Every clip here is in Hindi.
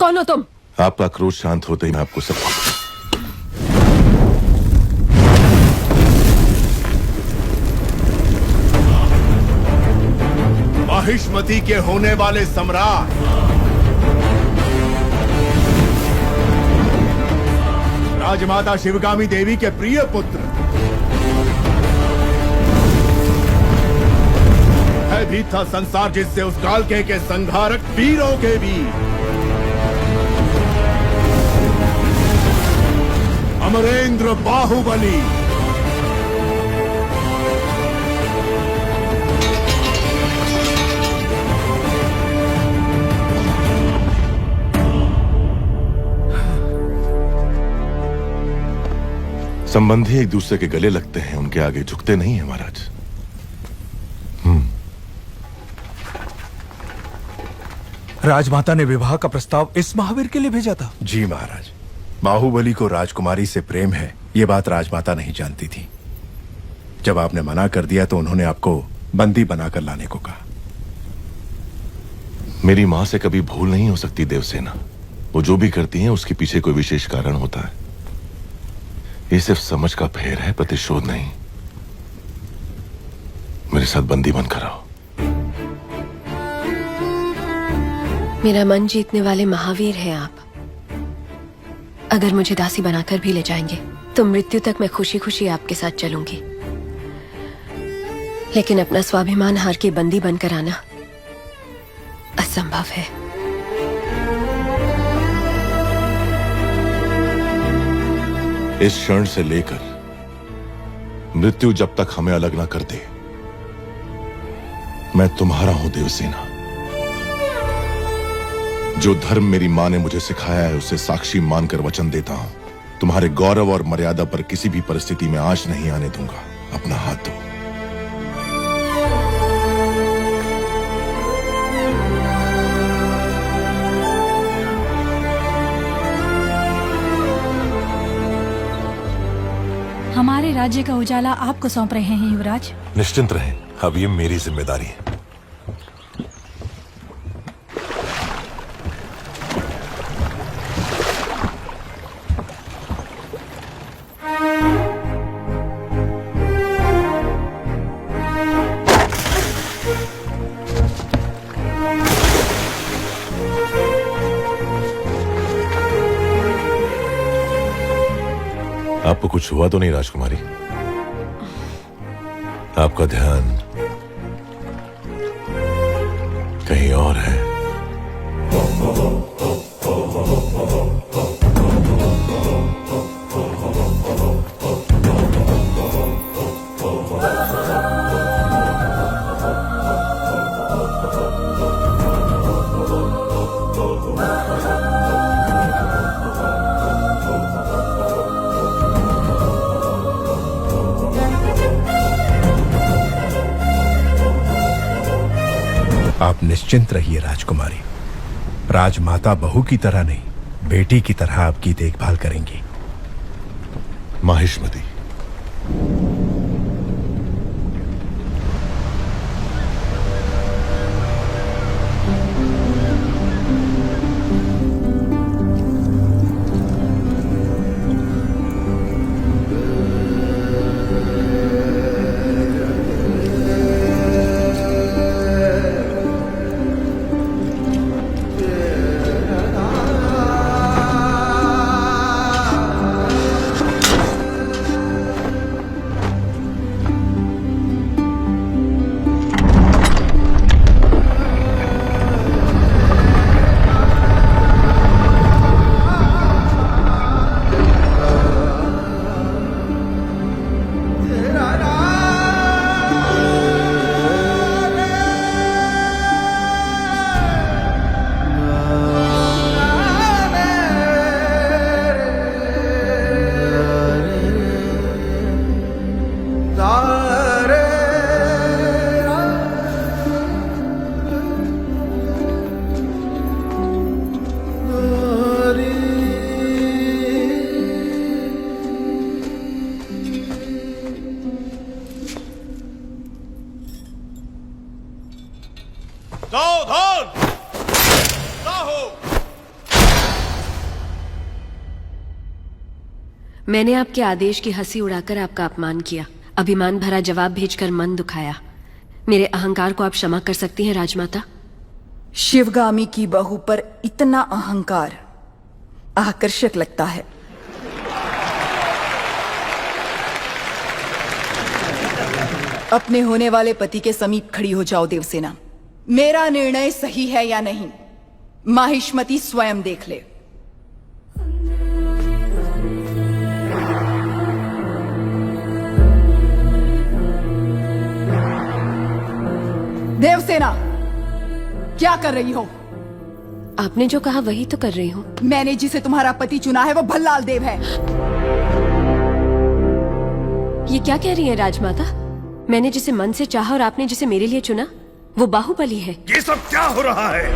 कौन हो तुम? आपका क्रोध शांत होते ही मैं आपको सब महिष्मति के होने वाले सम्राट राजमाता शिवगामी देवी के प्रिय पुत्र भी था संसार जिससे उस काल के संहारक वीरों के वीर अमरेंद्र बाहुबली। संबंधी एक दूसरे के गले लगते हैं, उनके आगे झुकते नहीं है महाराज। राजमाता ने विवाह का प्रस्ताव इस महावीर के लिए भेजा था। जी महाराज, बाहुबली को राजकुमारी से प्रेम है, ये बात राजमाता नहीं जानती थी। जब आपने मना कर दिया तो उन्होंने आपको बंदी बनाकर लाने को कहा। मेरी मां से कभी भूल नहीं हो सकती देवसेना। वो जो भी करती हैं उसके पीछे कोई विशेष कारण होता है। ये सिर्फ समझ का फेर है, प्रतिशोध नहीं। मेरे साथ बंदी बनकर आओ। मेरा मन जीतने वाले महावीर हैं आप। अगर मुझे दासी बनाकर भी ले जाएंगे तो मृत्यु तक मैं खुशी खुशी आपके साथ चलूंगी, लेकिन अपना स्वाभिमान हार के बंदी बनकर आना असंभव है। इस क्षण से लेकर मृत्यु जब तक हमें अलग ना कर दे, मैं तुम्हारा हूं देवसेना। जो धर्म मेरी मां ने मुझे सिखाया है उसे साक्षी मानकर वचन देता हूं, तुम्हारे गौरव और मर्यादा पर किसी भी परिस्थिति में आंच नहीं आने दूंगा। अपना हाथ दो। हमारे राज्य का उजाला आपको सौंप रहे हैं युवराज। निश्चिंत रहें, अब ये मेरी जिम्मेदारी है। आपको कुछ हुआ तो नहीं राजकुमारी? आपका ध्यान कहीं और है। आप निश्चिंत रहिए राजकुमारी। राजमाता बहू की तरह नहीं, बेटी की तरह आपकी देखभाल करेंगी। महिष्मति, मैंने आपके आदेश की हंसी उड़ाकर आपका अपमान किया, अभिमान भरा जवाब भेजकर मन दुखाया। मेरे अहंकार को आप क्षमा कर सकती हैं राजमाता? शिवगामी की बहू पर इतना अहंकार आकर्षक लगता है। अपने होने वाले पति के समीप खड़ी हो जाओ देवसेना। मेरा निर्णय सही है या नहीं, माहिष्मती स्वयं देख ले। देवसेना, क्या कर रही हो? आपने जो कहा वही तो कर रही हूँ। मैंने जिसे तुम्हारा पति चुना है वो भल्लाल देव है। ये क्या कह रही है राजमाता? मैंने जिसे मन से चाहा और आपने जिसे मेरे लिए चुना वो बाहुबली है। ये सब क्या हो रहा है?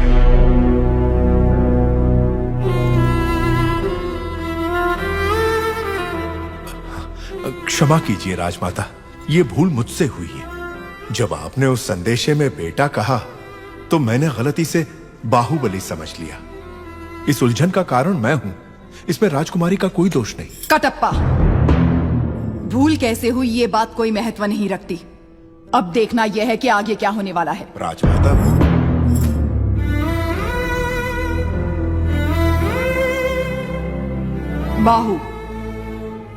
क्षमा कीजिए राजमाता, ये भूल मुझसे हुई है। जब आपने उस संदेशे में बेटा कहा तो मैंने गलती से बाहुबली समझ लिया। इस उलझन का कारण मैं हूं, इसमें राजकुमारी का कोई दोष नहीं। कटप्पा, भूल कैसे हुई ये बात कोई महत्व नहीं रखती। अब देखना यह है कि आगे क्या होने वाला है। राजमाता, बाहु,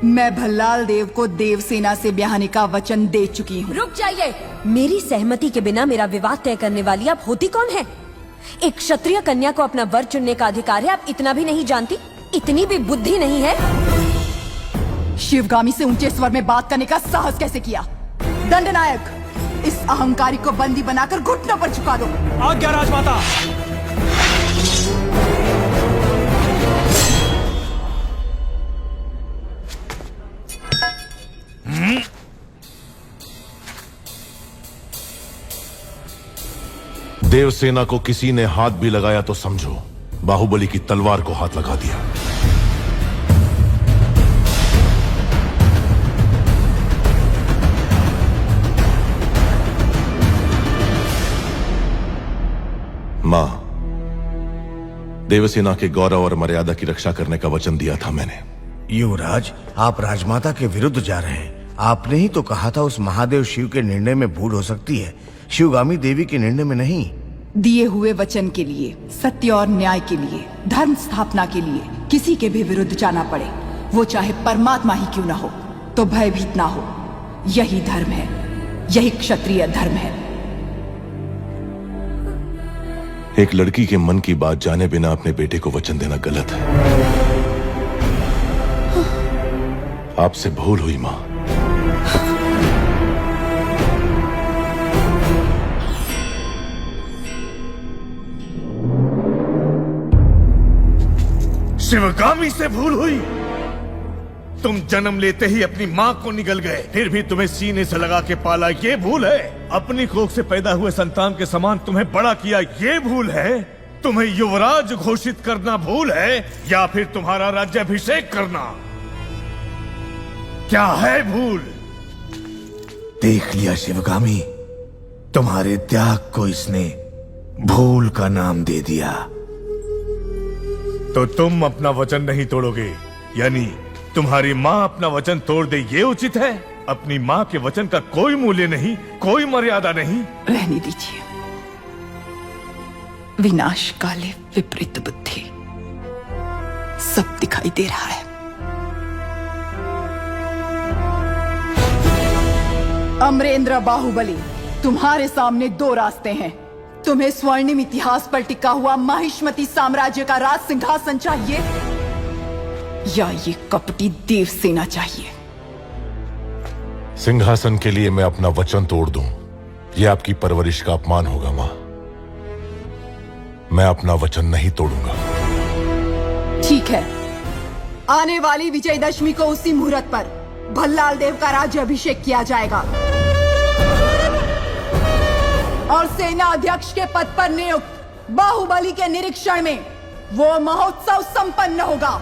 मैं भल्लाल देव को देवसेना से ब्याहने का वचन दे चुकी हूँ। रुक जाइए। मेरी सहमति के बिना मेरा विवाह तय करने वाली आप होती कौन है? एक क्षत्रिय कन्या को अपना वर चुनने का अधिकार है, आप इतना भी नहीं जानती? इतनी भी बुद्धि नहीं है? शिवगामी से ऊंचे स्वर में बात करने का साहस कैसे किया? दंडनायक, इस अहंकारी को बंदी बनाकर घुटनों पर झुका दो। आज्ञा राजमाता। देवसेना को किसी ने हाथ भी लगाया तो समझो बाहुबली की तलवार को हाथ लगा दिया। मां, देवसेना के गौरव और मर्यादा की रक्षा करने का वचन दिया था मैंने। युवराज, आप राजमाता के विरुद्ध जा रहे हैं। आपने ही तो कहा था उस महादेव शिव के निर्णय में भूल हो सकती है, शिवगामी देवी के निर्णय में नहीं। दिए हुए वचन के लिए, सत्य और न्याय के लिए, धर्म स्थापना के लिए किसी के भी विरुद्ध जाना पड़े, वो चाहे परमात्मा ही क्यों ना हो, तो भयभीत ना हो। यही धर्म है, यही क्षत्रिय धर्म है। एक लड़की के मन की बात जाने बिना अपने बेटे को वचन देना गलत है। आपसे भूल हुई मां। शिवगामी से भूल हुई? तुम जन्म लेते ही अपनी माँ को निगल गए, फिर भी तुम्हें सीने से लगा के पाला, ये भूल है? अपनी कोख से पैदा हुए संतान के समान तुम्हें बड़ा किया, ये भूल है? तुम्हें युवराज घोषित करना भूल है, या फिर तुम्हारा राज्याभिषेक करना? क्या है भूल? देख लिया शिवगामी, तुम्हारे त्याग को इसने भूल का नाम दे दिया। तो तुम अपना वचन नहीं तोड़ोगे, यानी तुम्हारी माँ अपना वचन तोड़ दे, ये उचित है? अपनी माँ के वचन का कोई मूल्य नहीं, कोई मर्यादा नहीं। रहने दीजिए। विनाश काले विपरीत बुद्धि, सब दिखाई दे रहा है। अमरेंद्र बाहुबली, तुम्हारे सामने दो रास्ते हैं। तुम्हें स्वर्णिम इतिहास पर टिका हुआ माहिष्मती साम्राज्य का राज सिंहासन चाहिए, या ये कपटी देवसेना चाहिए? सिंहासन के लिए मैं अपना वचन तोड़ दूं, यह आपकी परवरिश का अपमान होगा मां। मैं अपना वचन नहीं तोड़ूंगा। ठीक है, आने वाली विजयदशमी को उसी मुहूर्त पर भल्लाल देव का राज्य अभिषेक किया जाएगा और सेना अध्यक्ष के पद पर नियुक्त बाहुबली के निरीक्षण में वो महोत्सव संपन्न होगा।